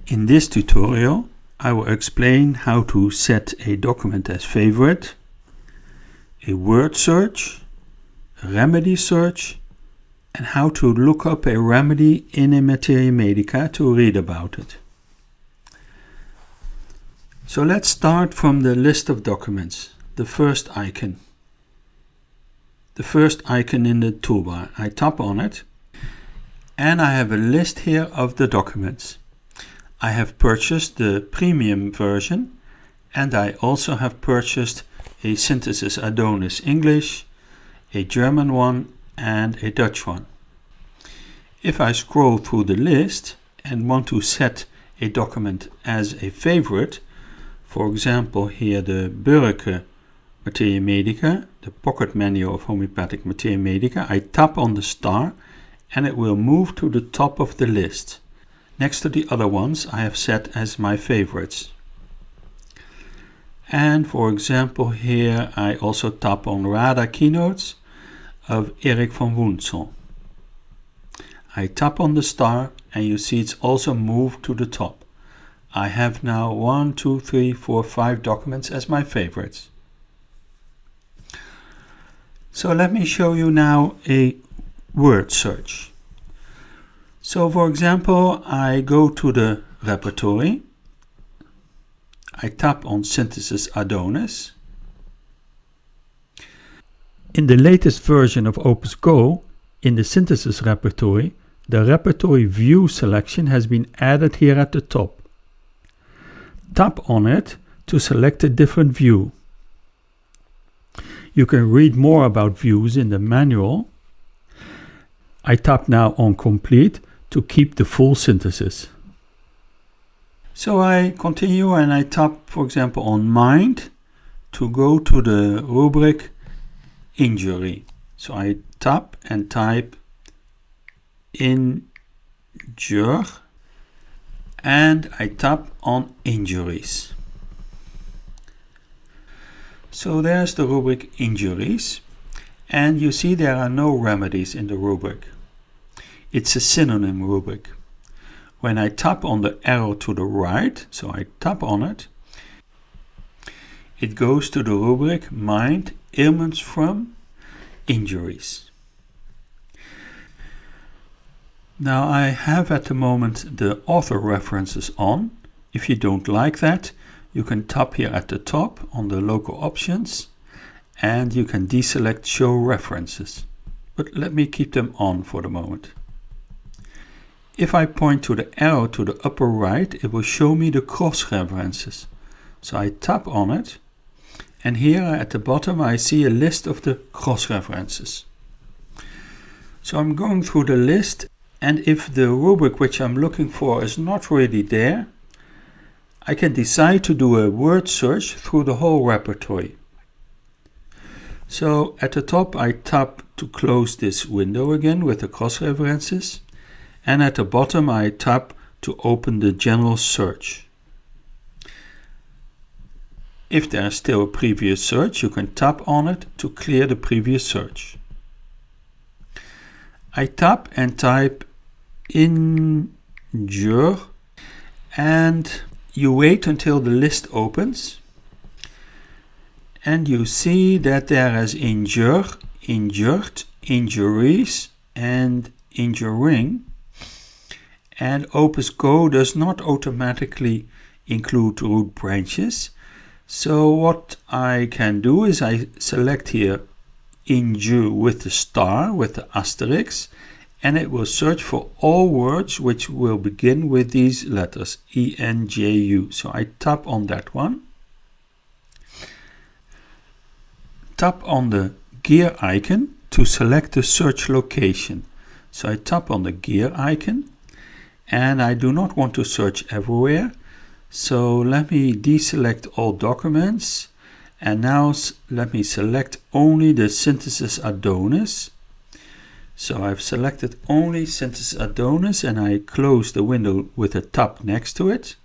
In this tutorial, I will explain how to set a document as favorite, a word search, a remedy search, and how to look up a remedy in a materia medica to read about it. So let's start from the list of documents, the first icon. The first icon in the toolbar. I tap on it and I have a list here of the documents. I have purchased the premium version and I also have purchased a Synthesis Adonis English, a German one and a Dutch one. If I scroll through the list and want to set a document as a favorite, for example here the Burke Materia Medica, the pocket manual of homeopathic materia medica, I tap on the star and it will move to the top of the list, next to the other ones I have set as my favorites. And for example here I also tap on Radar Keynotes of Erik van Woensel. I tap on the star and you see it's also moved to the top. I have now 1, 2, 3, 4, 5 documents as my favorites. So let me show you now a word search. So for example, I go to the repertory. I tap on Synthesis Adonis. In the latest version of OpusGo, in the Synthesis repertory, the repertory view selection has been added here at the top. Tap on it to select a different view. You can read more about views in the manual. I tap now on Complete to keep the full synthesis. So I continue and I tap, for example, on Mind to go to the rubric Injury. So I tap and type injure and I tap on Injuries. So there's the rubric Injuries, and you see there are no remedies in the rubric. It's a synonym rubric. When I tap on the arrow to the right, so I tap on it, it goes to the rubric Mind Ailments from Injuries. Now I have at the moment the author references on. If you don't like that, you can tap here at the top on the local options and you can deselect show references. But let me keep them on for the moment. If I point to the arrow to the upper right, it will show me the cross references. So I tap on it and here at the bottom I see a list of the cross references. So I'm going through the list, and if the rubric which I'm looking for is not really there, I can decide to do a word search through the whole repertory. So at the top I tap to close this window again with the cross references, and at the bottom I tap to open the general search. If there is still a previous search, you can tap on it to clear the previous search. I tap and type injure and you wait until the list opens and you see that there is injure, injured, injuries and injuring, and OpusGo does not automatically include root branches. So what I can do is I select here injure with the star, with the asterisk, and it will search for all words which will begin with these letters, E-N-J-U. So I tap on that one. Tap on the gear icon to select the search location. So I tap on the gear icon and I do not want to search everywhere. So let me deselect all documents and now let me select only the Synthesis Adonis. So I've selected only Synthesis Adonis and I close the window with a tab next to it.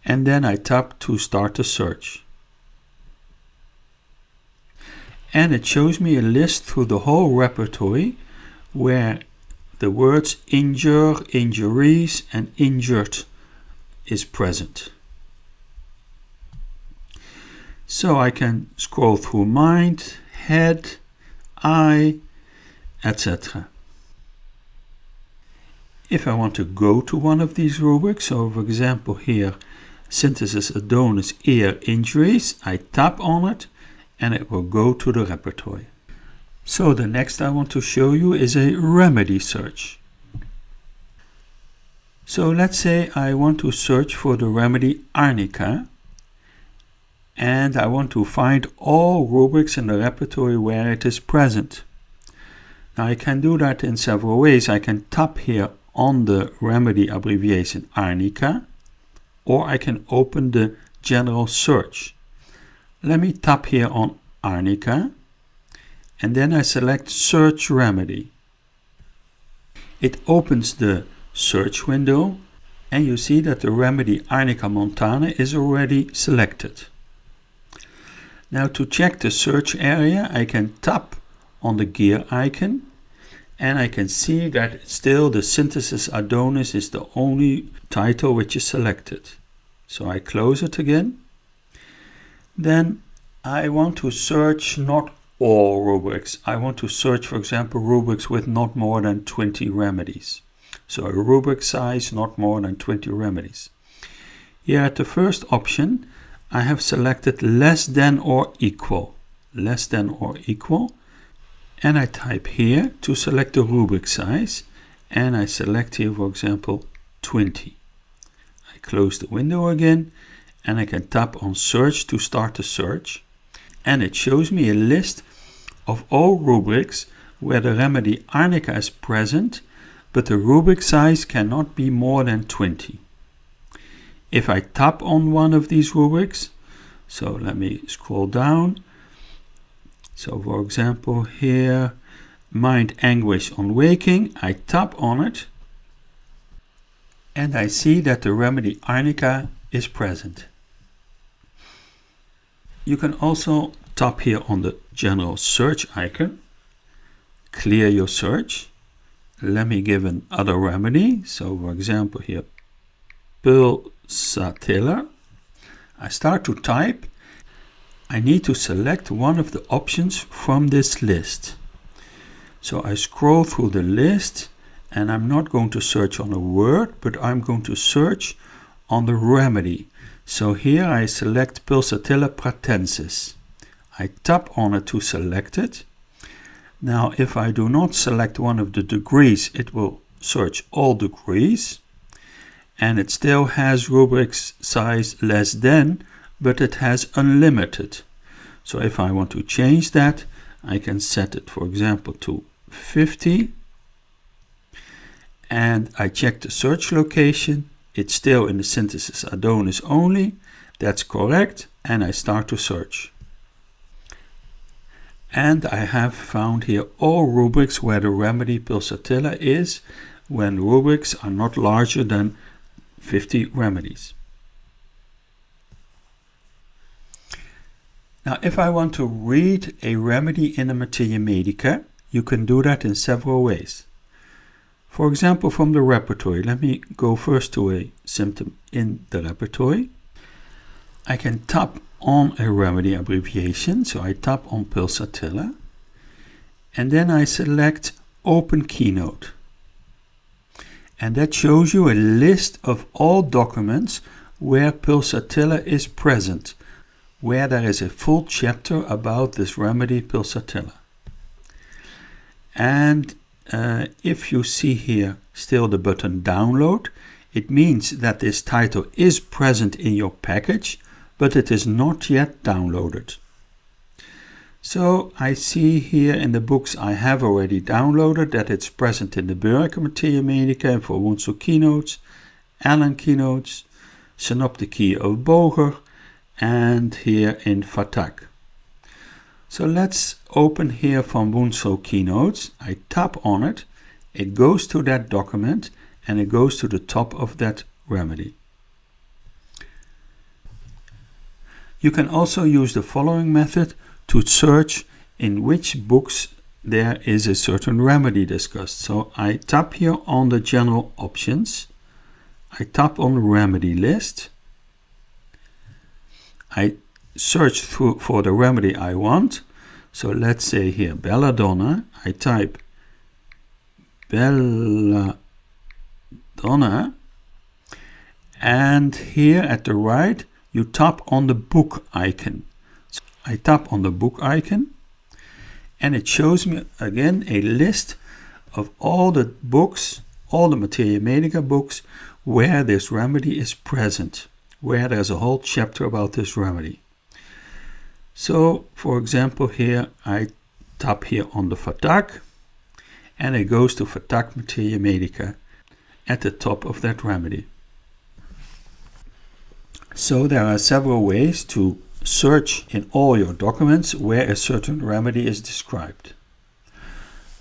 And then I tap to start the search. And it shows me a list through the whole repertory where the words injure, injuries and injured is present. So I can scroll through mind, head, eye, etc. If I want to go to one of these rubrics, so for example here, synthesis Adonis ear injuries, I tap on it and it will go to the repertoire. So the next I want to show you is a remedy search. So let's say I want to search for the remedy arnica, and I want to find all rubrics in the repertoire where it is present. Now I can do that in several ways. I can tap here on the remedy abbreviation arnica, or I can open the general search. Let me tap here on arnica, and then I select search remedy. It opens the search window, and you see that the remedy arnica montana is already selected. Now to check the search area, I can tap on the gear icon, and I can see that still the synthesis Adonis is the only title which is selected. So I close it again. Then I want to search not all rubrics. I want to search, for example, rubrics with not more than 20 remedies. So a rubric size not more than 20 remedies. Here at the first option, I have selected less than or equal. Less than or equal. And I type here to select the rubric size, and I select here, for example, 20. I close the window again, and I can tap on search to start the search, and it shows me a list of all rubrics where the remedy arnica is present, but the rubric size cannot be more than 20. If I tap on one of these rubrics, so let me scroll down. So for example here, mind anguish on waking, I tap on it and I see that the remedy arnica is present. You can also tap here on the general search icon, clear your search. Let me give another remedy. So for example here, pulsatilla. I start to type. I need to select one of the options from this list. So I scroll through the list, and I'm not going to search on a word, but I'm going to search on the remedy. So here I select pulsatilla pratensis. I tap on it to select it. Now if I do not select one of the degrees, it will search all degrees, and it still has rubrics size less than, but it has unlimited. So if I want to change that, I can set it, for example, to 50. And I check the search location. It's still in the synthesis Adonis only. That's correct. And I start to search. And I have found here all rubrics where the remedy pulsatilla is when rubrics are not larger than 50 remedies. Now, if I want to read a remedy in a materia medica, you can do that in several ways. For example, from the repertoire, let me go first to a symptom in the repertoire. I can tap on a remedy abbreviation, so I tap on pulsatilla, and then I select Open Keynote. And that shows you a list of all documents where pulsatilla is present, where there is a full chapter about this remedy pulsatilla. And if you see here still the button download, it means that this title is present in your package, but it is not yet downloaded. So I see here in the books I have already downloaded that it's present in the Burger Materia Medica for Wunsel Keynotes, Allen Keynotes, Synoptici of Boger, and here in FATAC. So let's open here from Wunsel Keynotes. I tap on it, it goes to that document, and it goes to the top of that remedy. You can also use the following method to search in which books there is a certain remedy discussed. So I tap here on the general options. I tap on the remedy list. I search for the remedy I want. So let's say here belladonna. I type belladonna, and here at the right you tap on the book icon. So I tap on the book icon, and it shows me again a list of all the books, all the Materia Medica books where this remedy is present, where there's a whole chapter about this remedy. So for example here I tap here on the Fatak, and it goes to Fatak Materia Medica at the top of that remedy. So there are several ways to search in all your documents where a certain remedy is described.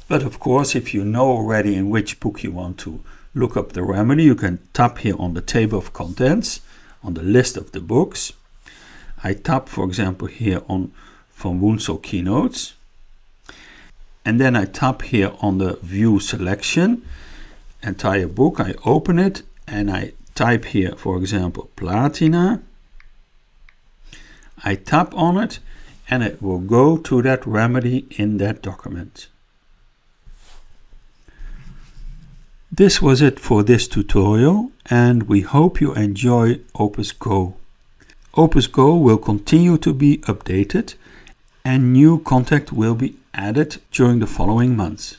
But of course, if you know already in which book you want to look up the remedy, you can tap here on the table of contents, on the list of the books. I tap, for example, here on Van Woensel Keynotes. And then I tap here on the View Selection, entire book. I open it and I type here, for example, Platina. I tap on it and it will go to that remedy in that document. This was it for this tutorial, and we hope you enjoy OpusGo. OpusGo will continue to be updated and new content will be added during the following months.